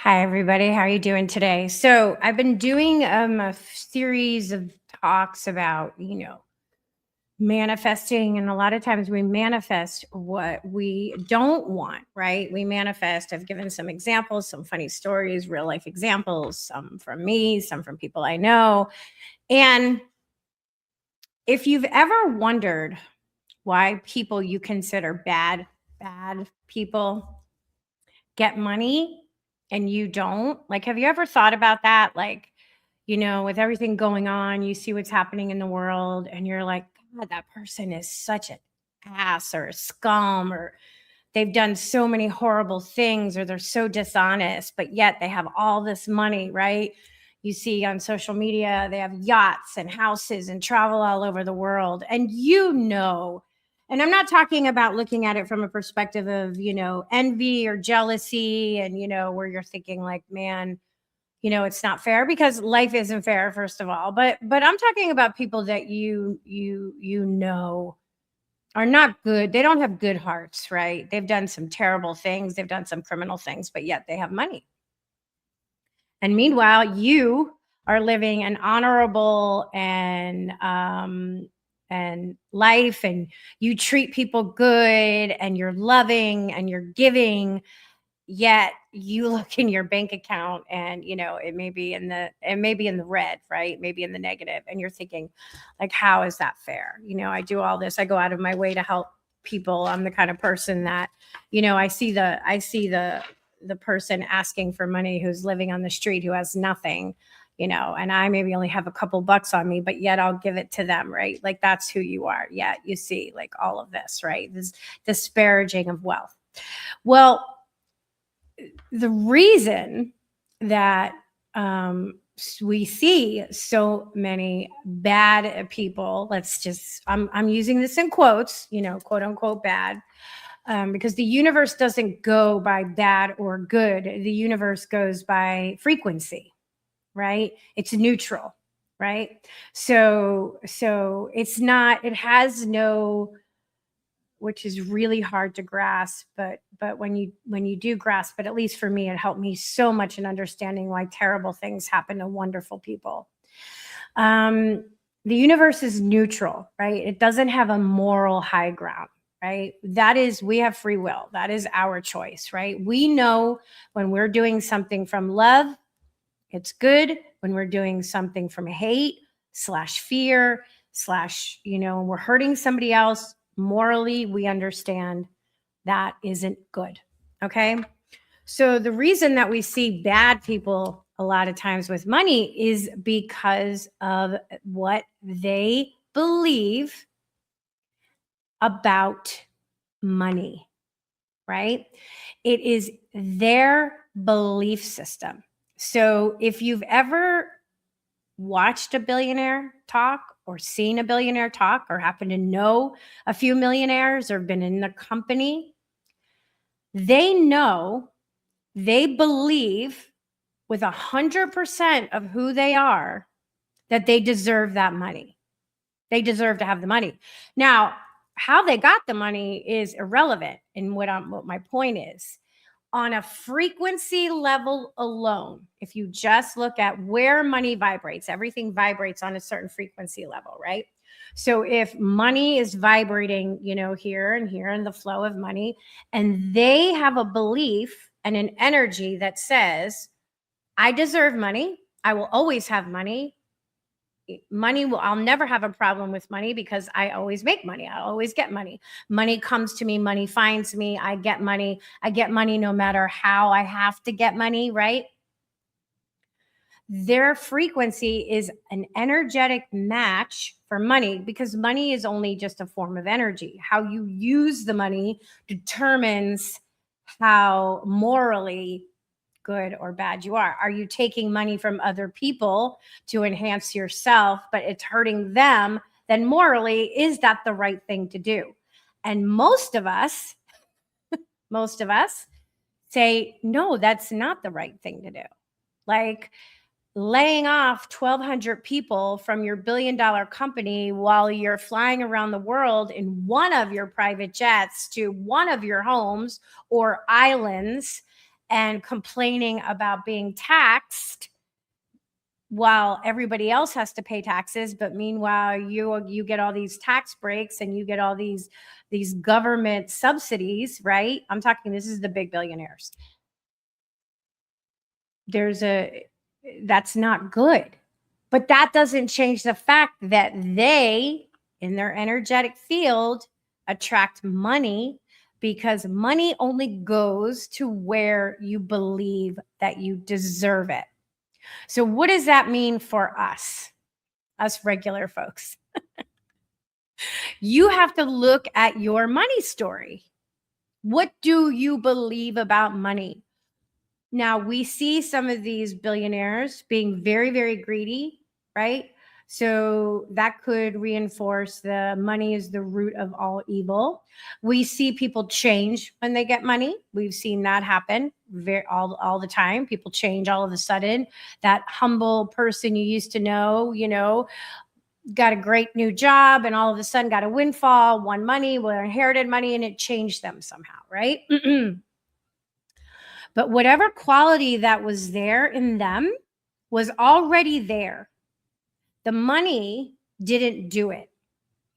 Hi, everybody. How are you doing today? So, I've been doing a series of talks about, manifesting. And a lot of times we manifest what we don't want, right? We manifest. I've given some examples, some funny stories, real life examples, some from me, some from people I know. And if you've ever wondered why people you consider bad people get money and you don't, like, have you ever thought about that? Like, with everything going on, you see what's happening in the world, and you're like, God, that person is such an ass or a scum, or they've done so many horrible things, or they're so dishonest, but yet they have all this money, right? You see on social media, they have yachts and houses and travel all over the world. And I'm not talking about looking at it from a perspective of, envy or jealousy, and, where you're thinking, like, man, it's not fair, because life isn't fair, first of all. But I'm talking about people that are not good. They don't have good hearts, right? They've done some terrible things, they've done some criminal things, but yet they have money. And meanwhile, you are living an honorable and life, and you treat people good, and you're loving and you're giving. Yet you look in your bank account, and it may be in the red, right? Maybe in the negative, and you're thinking, like, how is that fair? I do all this, I go out of my way to help people. I'm the kind of person that, I see the person asking for money, who's living on the street, who has nothing, and I maybe only have a couple bucks on me, but yet I'll give it to them, right? Like, that's who you are. Yeah, you see, like, all of this, right? This disparaging of wealth. Well, the reason that we see so many bad people, I'm using this in quotes, quote unquote bad, because the universe doesn't go by bad or good. The universe goes by frequency, right? It's neutral, right? So it has no, which is really hard to grasp, but when you do grasp it, at least for me, it helped me so much in understanding why terrible things happen to wonderful people. um the universe is neutral, right? It doesn't have a moral high ground, right? That is, we have free will. That is our choice, right? We know when we're doing something from love, it's good. When we're doing something from hate slash fear slash, when we're hurting somebody else, morally, we understand that isn't good. Okay. So the reason that we see bad people a lot of times with money is because of what they believe about money, right? It is their belief system. So if you've ever watched a billionaire talk, or seen a billionaire talk, or happen to know a few millionaires, or been in the company, they know, they believe with 100% of who they are, that they deserve that money. They deserve to have the money. Now, how they got the money is irrelevant. And what my point is, on a frequency level alone, if you just look at where money vibrates, everything vibrates on a certain frequency level, right? So if money is vibrating, here and here in the flow of money, and they have a belief and an energy that says, I deserve money, I will always have money. I'll never have a problem with money, because I always make money. I always get money. Money comes to me, money finds me. I get money no matter how I have to get money, right? Their frequency is an energetic match for money, because money is only just a form of energy. How you use the money determines how morally good or bad you are. Are you taking money from other people to enhance yourself, but it's hurting them? Then morally, is that the right thing to do? And most of us say, no, that's not the right thing to do. Like, laying off 1,200 people from your billion-dollar company while you're flying around the world in one of your private jets to one of your homes or islands, and complaining about being taxed while everybody else has to pay taxes, but meanwhile you get all these tax breaks and you get all these government subsidies, right? I'm talking, this is the big billionaires. That's not good. But that doesn't change the fact that they, in their energetic field, attract money, because money only goes to where you believe that you deserve it. So what does that mean for us regular folks? You have to look at your money story. What do you believe about money? Now, we see some of these billionaires being very, very greedy, right? So that could reinforce the money is the root of all evil. We see people change when they get money. We've seen that happen all the time. People change all of a sudden. That humble person you used to know, got a great new job and all of a sudden got a windfall, won money, inherited money, and it changed them somehow, right? But whatever quality that was there in them was already there. The money didn't do it.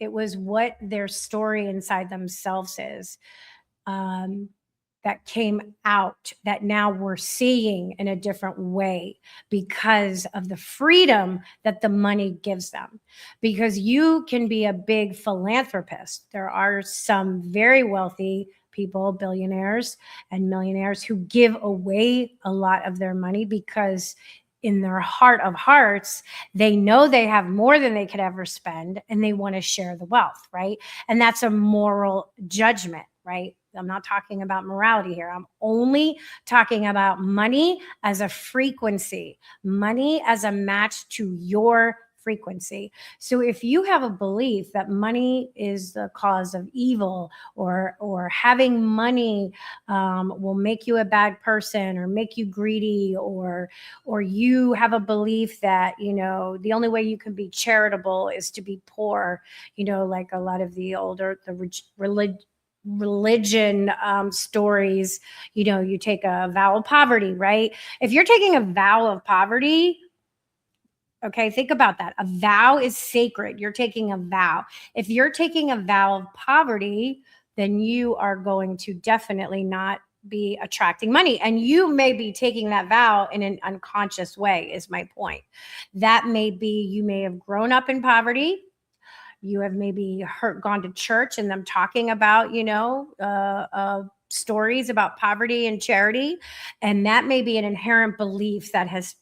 It was what their story inside themselves is, that came out, that now we're seeing in a different way because of the freedom that the money gives them. Because you can be a big philanthropist. There are some very wealthy people, billionaires and millionaires, who give away a lot of their money because in their heart of hearts, they know they have more than they could ever spend and they want to share the wealth, right? And that's a moral judgment, right? I'm not talking about morality here. I'm only talking about money as a frequency, money as a match to your frequency. So if you have a belief that money is the cause of evil, or having money will make you a bad person or make you greedy, or you have a belief that the only way you can be charitable is to be poor, like a lot of the older religion stories, you take a vow of poverty, right? If you're taking a vow of poverty, okay, think about that. A vow is sacred. You're taking a vow. If you're taking a vow of poverty, then you are going to definitely not be attracting money. And you may be taking that vow in an unconscious way, is my point. That may be, you may have grown up in poverty. You have maybe gone to church and them talking about, stories about poverty and charity. And that may be an inherent belief that has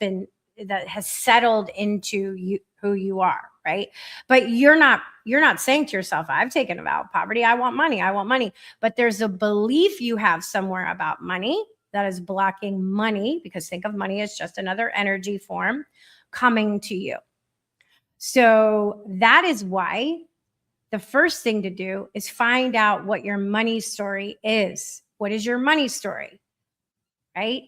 settled into you, who you are, right? But you're not saying to yourself, I've taken a vow of poverty. I want money. But there's a belief you have somewhere about money that is blocking money, because think of money as just another energy form coming to you. So that is why the first thing to do is find out what your money story is. What is your money story, right?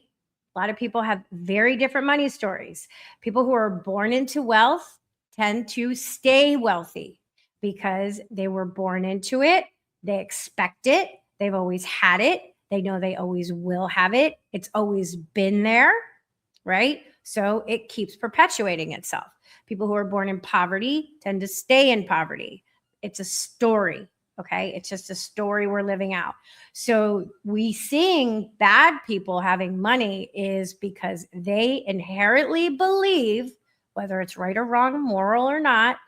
A lot of people have very different money stories. People who are born into wealth tend to stay wealthy because they were born into it. They expect it. They've always had it. They know they always will have it. It's always been there, right? So it keeps perpetuating itself. People who are born in poverty tend to stay in poverty. It's a story. Okay. It's just a story we're living out. So we seeing bad people having money is because they inherently believe, whether it's right or wrong, moral or not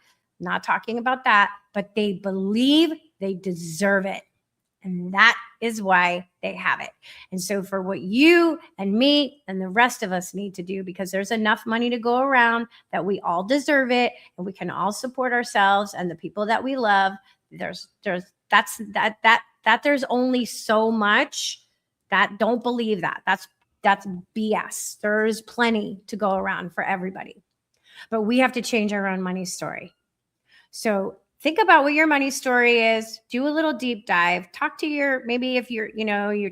talking about that, but they believe they deserve it. And that is why they have it. And so for what you and me and the rest of us need to do, because there's enough money to go around that we all deserve it and we can all support ourselves and the people that we love. There's only so much that don't believe that. That's BS. There's plenty to go around for everybody. But we have to change our own money story. So think about what your money story is. Do a little deep dive. Talk to maybe if you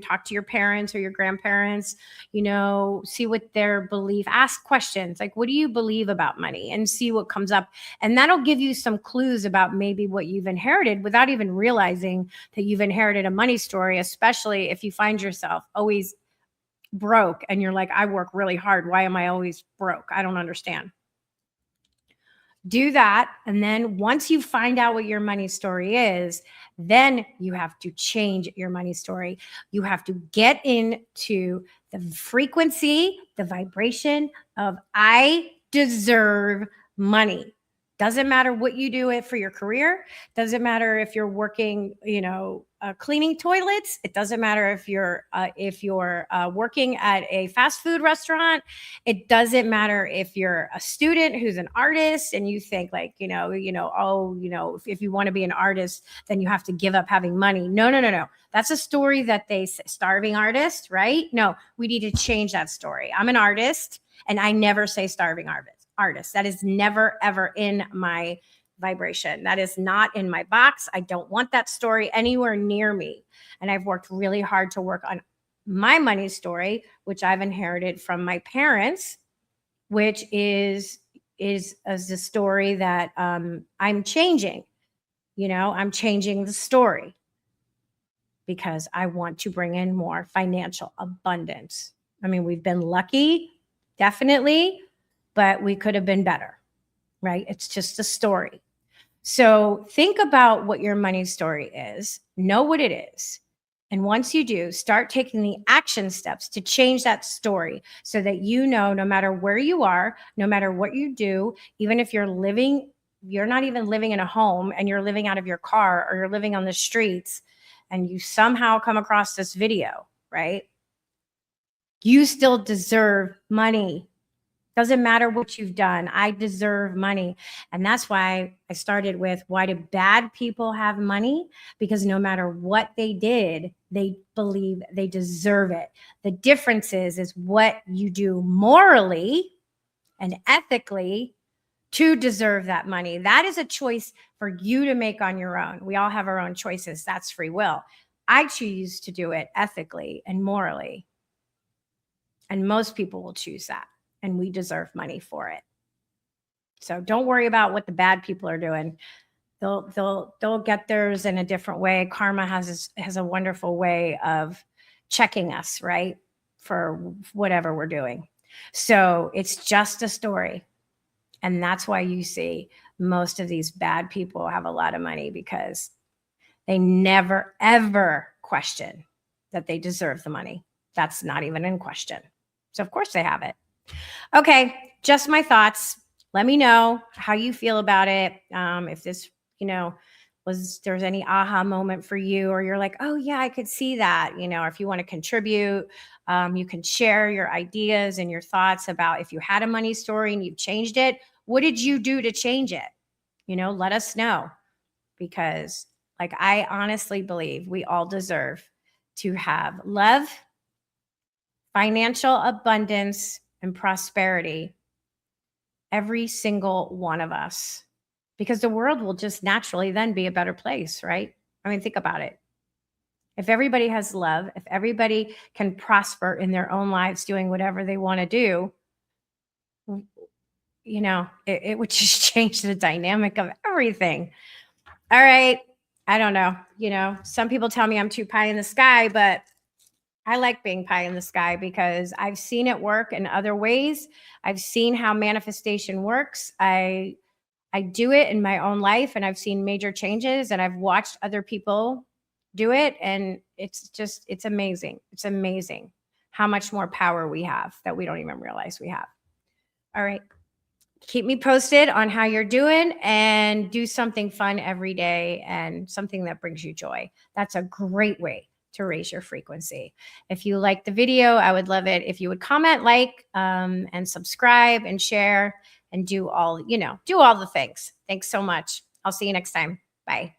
talk to your parents or your grandparents, see what their belief, ask questions like, what do you believe about money, and see what comes up. And that'll give you some clues about maybe what you've inherited without even realizing that you've inherited a money story, especially if you find yourself always broke and you're like, I work really hard. Why am I always broke? I don't understand. Do that. And then once you find out what your money story is, then you have to change your money story. You have to get into the frequency, the vibration of I deserve money. Doesn't matter what you do it for your career. Doesn't matter if you're working, cleaning toilets. It doesn't matter if you're working at a fast food restaurant. It doesn't matter if you're a student who's an artist and you think like, if you want to be an artist, then you have to give up having money. No. That's a story that they say, starving artist, right? No, we need to change that story. I'm an artist and I never say starving artist. That is never, ever in my vibration. That is not in my box. I don't want that story anywhere near me. And I've worked really hard to work on my money story, which I've inherited from my parents, which is a story that I'm changing. I'm changing the story because I want to bring in more financial abundance. I mean, we've been lucky, definitely, but we could have been better, right? It's just a story. So think about what your money story is, know what it is. And once you do, start taking the action steps to change that story so that no matter where you are, no matter what you do, even if you're not even living in a home and you're living out of your car or you're living on the streets and you somehow come across this video, right? You still deserve money. Doesn't matter what you've done. I deserve money. And that's why I started with, why do bad people have money? Because no matter what they did, they believe they deserve it. The difference is what you do morally and ethically to deserve that money. That is a choice for you to make on your own. We all have our own choices. That's free will. I choose to do it ethically and morally. And most people will choose that. And we deserve money for it. So don't worry about what the bad people are doing. They'll get theirs in a different way. Karma has a wonderful way of checking us, right? For whatever we're doing. So it's just a story. And that's why you see most of these bad people have a lot of money, because they never, ever question that they deserve the money. That's not even in question. So of course they have it. Okay, just my thoughts. Let me know how you feel about it. If this, there's any aha moment for you, or you're like, oh yeah, I could see that. If you want to contribute, you can share your ideas and your thoughts about if you had a money story and you've changed it. What did you do to change it? Let us know, because I honestly believe we all deserve to have love, financial abundance, and prosperity, every single one of us, because the world will just naturally then be a better place, right? I mean, think about it. If everybody has love, if everybody can prosper in their own lives doing whatever they want to do, it would just change the dynamic of everything. All right. I don't know. Some people tell me I'm too pie in the sky, but I like being pie in the sky because I've seen it work in other ways. I've seen how manifestation works. I do it in my own life, and I've seen major changes, and I've watched other people do it. And it's amazing. It's amazing how much more power we have that we don't even realize we have. All right. Keep me posted on how you're doing, and do something fun every day and something that brings you joy. That's a great way to raise your frequency. If you like the video, I would love it if you would comment, and subscribe and share and do all the things. Thanks so much. I'll see you next time. Bye.